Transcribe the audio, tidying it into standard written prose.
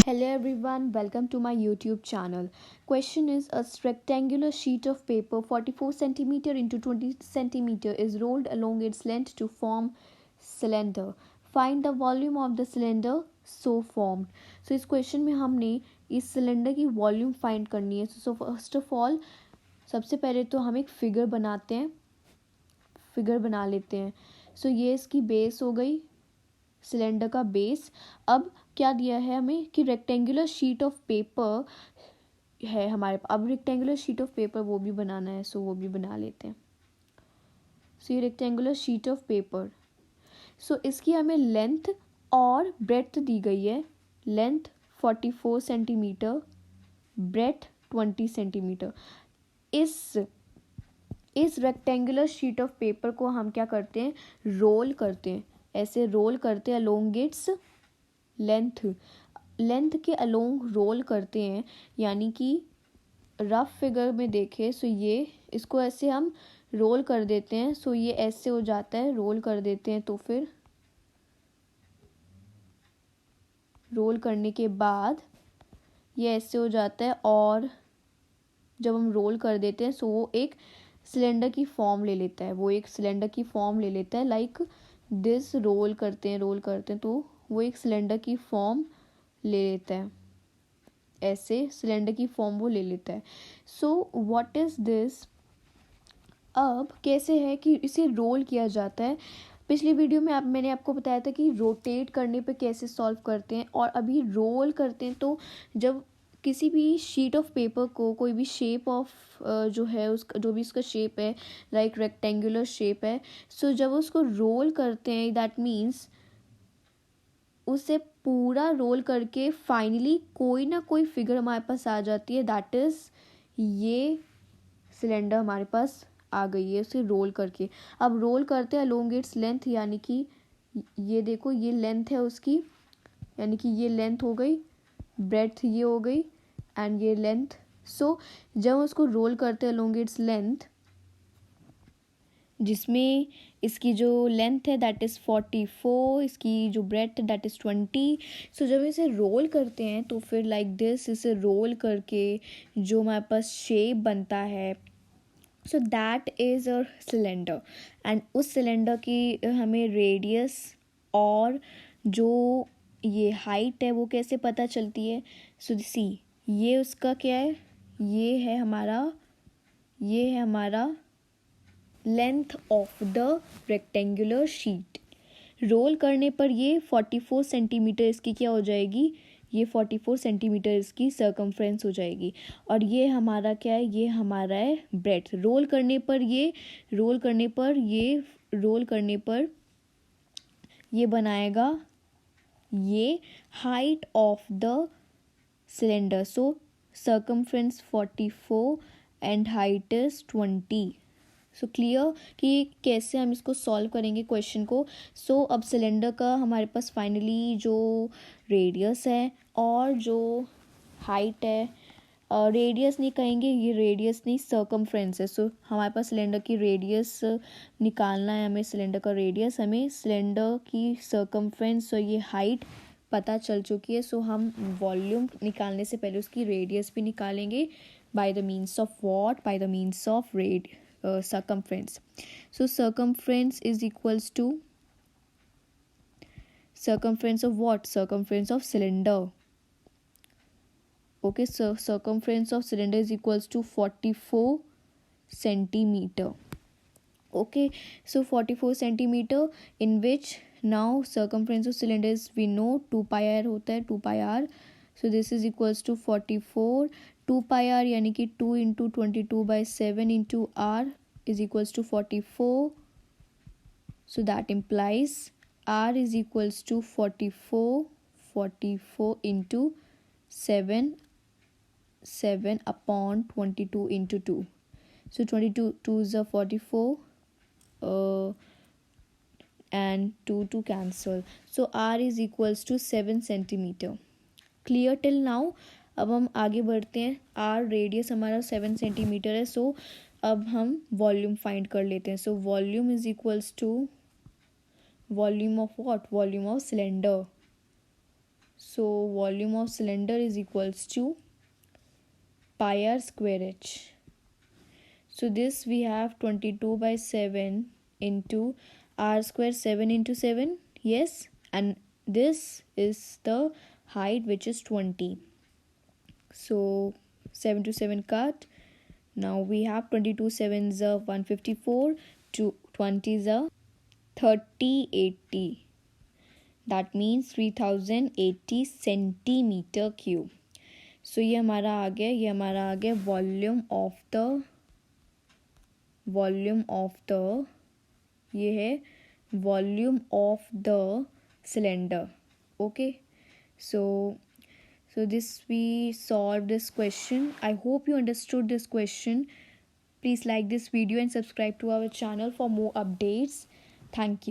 Hello everyone, welcome to my YouTube channel. Question is a rectangular sheet of paper 44 centimeter into 20 centimeter is rolled along its length to form cylinder. Find the volume of the cylinder so formed. So इस question में हमने इस cylinder की volume find करनी है. So first of all सबसे पहले तो हम एक फिगर बना लेते हैं. सो ये इसकी बेस हो गई, सिलेंडर का बेस. अब क्या दिया है हमें कि रेक्टेंगुलर शीट ऑफ पेपर है हमारे पास. अब रेक्टेंगुलर शीट ऑफ पेपर वो भी बनाना है, सो वो भी बना लेते हैं. सो ये रेक्टेंगुलर शीट ऑफ पेपर. सो इसकी हमें लेंथ और ब्रेड्थ दी गई है. Length 44 centimetre, breadth 20 centimetre. इस रेक्टेंगुलर शीट ऑफ पेपर को हम क्या करते हैं, रोल करते हैं. ऐसे रोल करते हैं अलोंग इट्स लेंथ के अलोंग रोल करते हैं. यानी कि रफ फिगर में देखें सो ये इसको ऐसे हम रोल कर देते हैं. सो ये ऐसे हो जाता है, रोल कर देते हैं. तो फिर रोल करने के बाद ये ऐसे हो जाता है. और जब हम रोल कर देते हैं सो वो एक सिलेंडर की फॉर्म ले लेता है. Like this. रोल करते हैं तो वो एक सिलेंडर की फॉर्म ले लेता है. ऐसे सिलेंडर की फॉर्म वो ले लेता है. So what is this. अब कैसे है कि इसे रोल किया जाता है. पिछली वीडियो में मैंने आपको बताया था कि रोटेट करने पे कैसे सॉल्व करते हैं, और अभी रोल करते हैं. तो जब किसी भी शीट ऑफ पेपर को कोई भी शेप ऑफ जो है उसका जो भी उसका शेप है, लाइक रेक्टेंगुलर शेप है. सो जब उसको रोल करते हैं दैट मीन्स उसे पूरा रोल करके फाइनली कोई ना कोई फिगर हमारे पास आ जाती है. दैट इज़ ये सिलेंडर हमारे पास आ गई है उसे रोल करके. अब रोल करते हैं अलोंग इट्स लेंथ, यानी कि ये देखो ये लेंथ है उसकी, यानी कि ये लेंथ हो गई, ब्रेड्थ ये हो गई एंड ये लेंथ. सो जब उसको रोल करते हैं अलोंग इट्स लेंथ, जिसमें इसकी जो लेंथ है दैट इज़ 44, इसकी जो ब्रेड्थ दैट इज़ 20. सो जब इसे रोल करते हैं तो फिर लाइक दिस इसे रोल करके जो हमारे पास शेप बनता है, so that is a cylinder. And उस सिलेंडर की हमें रेडियस और जो ये हाइट है वो कैसे पता चलती है. सो सी ये उसका क्या है, ये है हमारा length of the rectangular sheet. Roll करने पर ये 44 सेंटीमीटर इसकी क्या हो जाएगी, ये 44 सेंटीमीटर इसकी सर्कमफ्रेंस हो जाएगी. और ये हमारा क्या है, ये हमारा है ब्रेड्थ. रोल करने पर ये बनाएगा ये height of the cylinder. So circumference 44 and height is 20. So clear कि कैसे हम इसको सॉल्व करेंगे क्वेश्चन को. सो अब सिलेंडर का हमारे पास फाइनली जो रेडियस है और जो हाइट है, रेडियस नहीं कहेंगे, ये रेडियस नहीं सर्कमफ्रेंस है. सो हमारे पास सिलेंडर की रेडियस निकालना है हमें. सिलेंडर का रेडियस, हमें सिलेंडर की सर्कमफ्रेंस और ये हाइट पता चल चुकी है. सो हम वॉल्यूम निकालने से पहले उसकी रेडियस भी निकालेंगे by the means of what, by the means of circumference. So circumference is equals to circumference of what, circumference of cylinder. Okay, so circumference of cylinder is equals to 44 centimeter. Okay, so 44 centimeter, in which now circumference of cylinder is, we know 2 pi r होता है, 2 pi r. So this is equals to 44. 2 pi r यानी कि 2 into 22 by 7 into r is equals to 44. So that implies r is equals to 44 into 7 upon 22 into 2. So 22 2 is a 44 and 2 to cancel. So r is equals to 7 centimeter. Clear till now. अब हम आगे बढ़ते हैं. Are radius हमारा 7 centimetre है. सो अब हम volume find कर लेते हैं. So volume is equals to volume of what, volume of cylinder. So volume of cylinder is equals to pi r square h. So this we have 22/7 into r square, 7 into 7, yes, and this is the height, which is 20. So 7 to 7 cut. Now we have 22 7s are 154, 20s are 3080. That means 3080 centimetre cube. So ये हमारा आ गया ये है volume of the cylinder. Okay, so this we solved this question. I hope you understood this question. Please like this video and subscribe to our channel for more updates. Thank you.